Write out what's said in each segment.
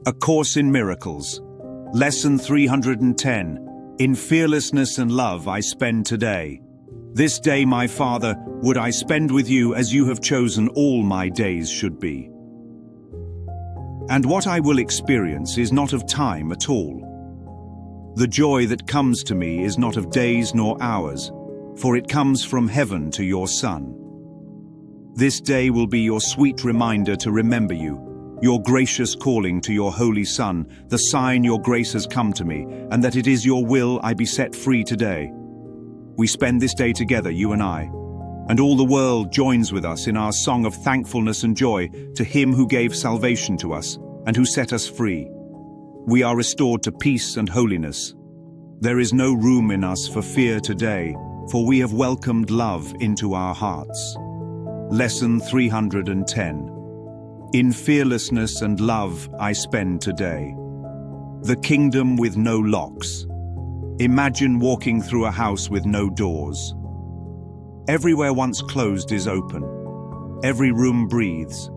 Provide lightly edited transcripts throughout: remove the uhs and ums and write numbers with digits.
A Course in Miracles. Lesson 310. In fearlessness and love I spend today. This day, my Father, would I spend with you as you have chosen all my days should be. And what I will experience is not of time at all. The joy that comes to me is not of days nor hours, for it comes from heaven to your Son. This day will be your sweet reminder to remember you, your gracious calling to your Holy Son, the sign your grace has come to me, and that it is your will I be set free today. We spend this day together, you and I, and all the world joins with us in our song of thankfulness and joy to Him who gave salvation to us and who set us free. We are restored to peace and holiness. There is no room in us for fear today, for we have welcomed love into our hearts. Lesson 310. In fearlessness and love I spend today. The kingdom with no locks. Imagine walking through a house with no doors. Everywhere once closed is open. Every room breathes.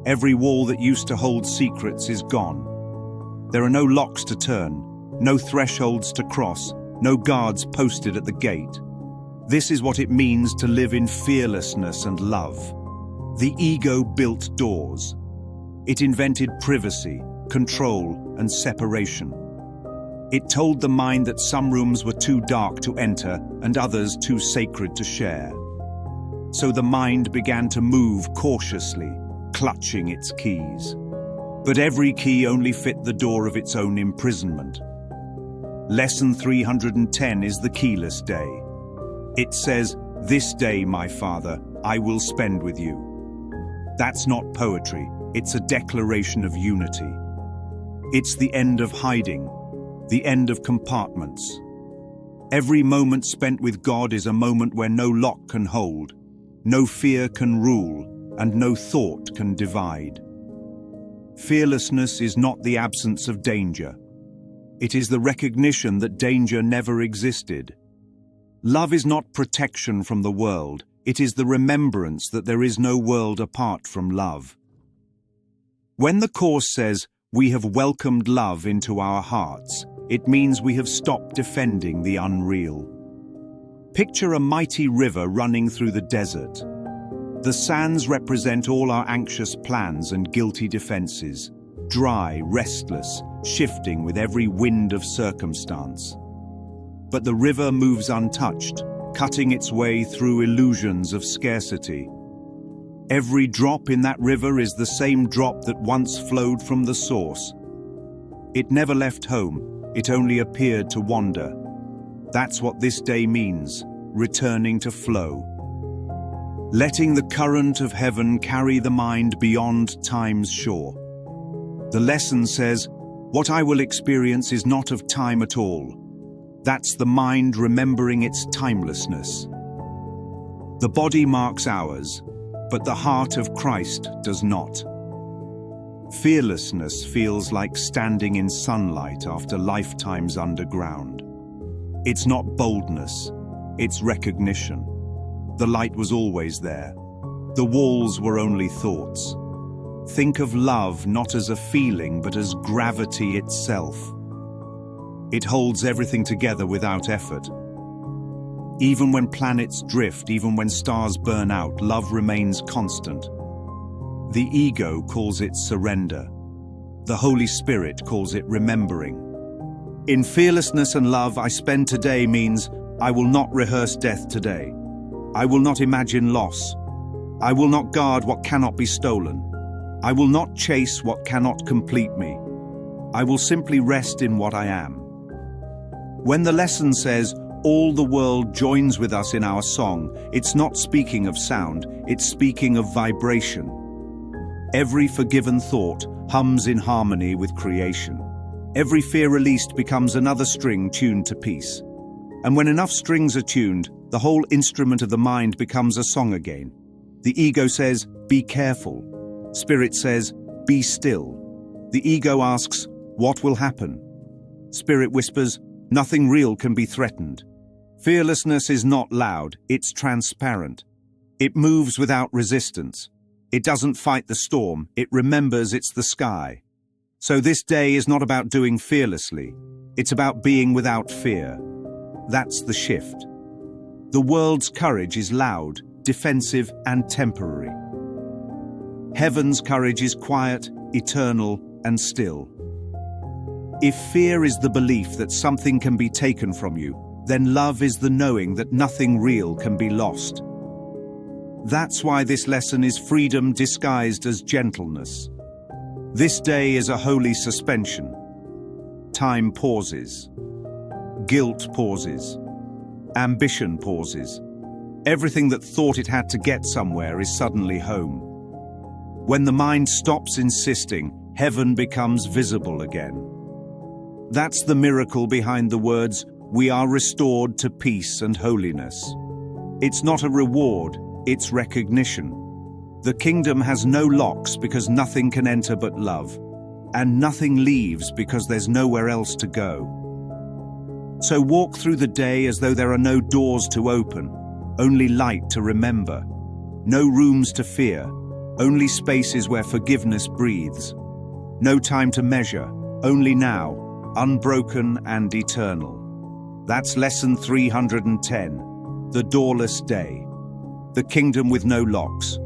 Every wall that used to hold secrets is gone. There are no locks to turn, no thresholds to cross, no guards posted at the gate. This is what it means to live in fearlessness and love. The ego built doors. It invented privacy, control, and separation. It told the mind that some rooms were too dark to enter and others too sacred to share. So the mind began to move cautiously, clutching its keys. But every key only fit the door of its own imprisonment. Lesson 310 is the keyless day. It says, "This day, my Father, I will spend with you." That's not poetry, it's a declaration of unity. It's the end of hiding, the end of compartments. Every moment spent with God is a moment where no lock can hold, no fear can rule, and no thought can divide. Fearlessness is not the absence of danger. It is the recognition that danger never existed. Love is not protection from the world, it is the remembrance that there is no world apart from love. When the Course says, "We have welcomed love into our hearts," it means we have stopped defending the unreal. Picture a mighty river running through the desert. The sands represent all our anxious plans and guilty defenses, dry, restless, shifting with every wind of circumstance. But the river moves untouched, cutting its way through illusions of scarcity. Every drop in that river is the same drop that once flowed from the source. It never left home, it only appeared to wander. That's what this day means, returning to flow. Letting the current of heaven carry the mind beyond time's shore. The lesson says, "What I will experience is not of time at all." That's the mind remembering its timelessness. The body marks hours, but the heart of Christ does not. Fearlessness feels like standing in sunlight after lifetimes underground. It's not boldness, it's recognition. The light was always there. The walls were only thoughts. Think of love not as a feeling, but as gravity itself. It holds everything together without effort. Even when planets drift, even when stars burn out, love remains constant. The ego calls it surrender. The Holy Spirit calls it remembering. In fearlessness and love I spend today means I will not rehearse death today. I will not imagine loss. I will not guard what cannot be stolen. I will not chase what cannot complete me. I will simply rest in what I am. When the lesson says, "All the world joins with us in our song," it's not speaking of sound, it's speaking of vibration. Every forgiven thought hums in harmony with creation. Every fear released becomes another string tuned to peace. And when enough strings are tuned, the whole instrument of the mind becomes a song again. The ego says, "Be careful." Spirit says, "Be still." The ego asks, "What will happen?" Spirit whispers, "Nothing real can be threatened." Fearlessness is not loud, it's transparent. It moves without resistance. It doesn't fight the storm, it remembers it's the sky. So this day is not about doing fearlessly. It's about being without fear. That's the shift. The world's courage is loud, defensive, and temporary. Heaven's courage is quiet, eternal, and still. If fear is the belief that something can be taken from you, then love is the knowing that nothing real can be lost. That's why this lesson is freedom disguised as gentleness. This day is a holy suspension. Time pauses. Guilt pauses. Ambition pauses. Everything that thought it had to get somewhere is suddenly home. When the mind stops insisting, heaven becomes visible again. That's the miracle behind the words, "We are restored to peace and holiness." It's not a reward, it's recognition. The kingdom has no locks because nothing can enter but love, and nothing leaves because there's nowhere else to go. So walk through the day as though there are no doors to open, only light to remember, no rooms to fear, only spaces where forgiveness breathes, no time to measure, only now, unbroken and eternal. That's lesson 310, the Doorless Day, the kingdom with no locks.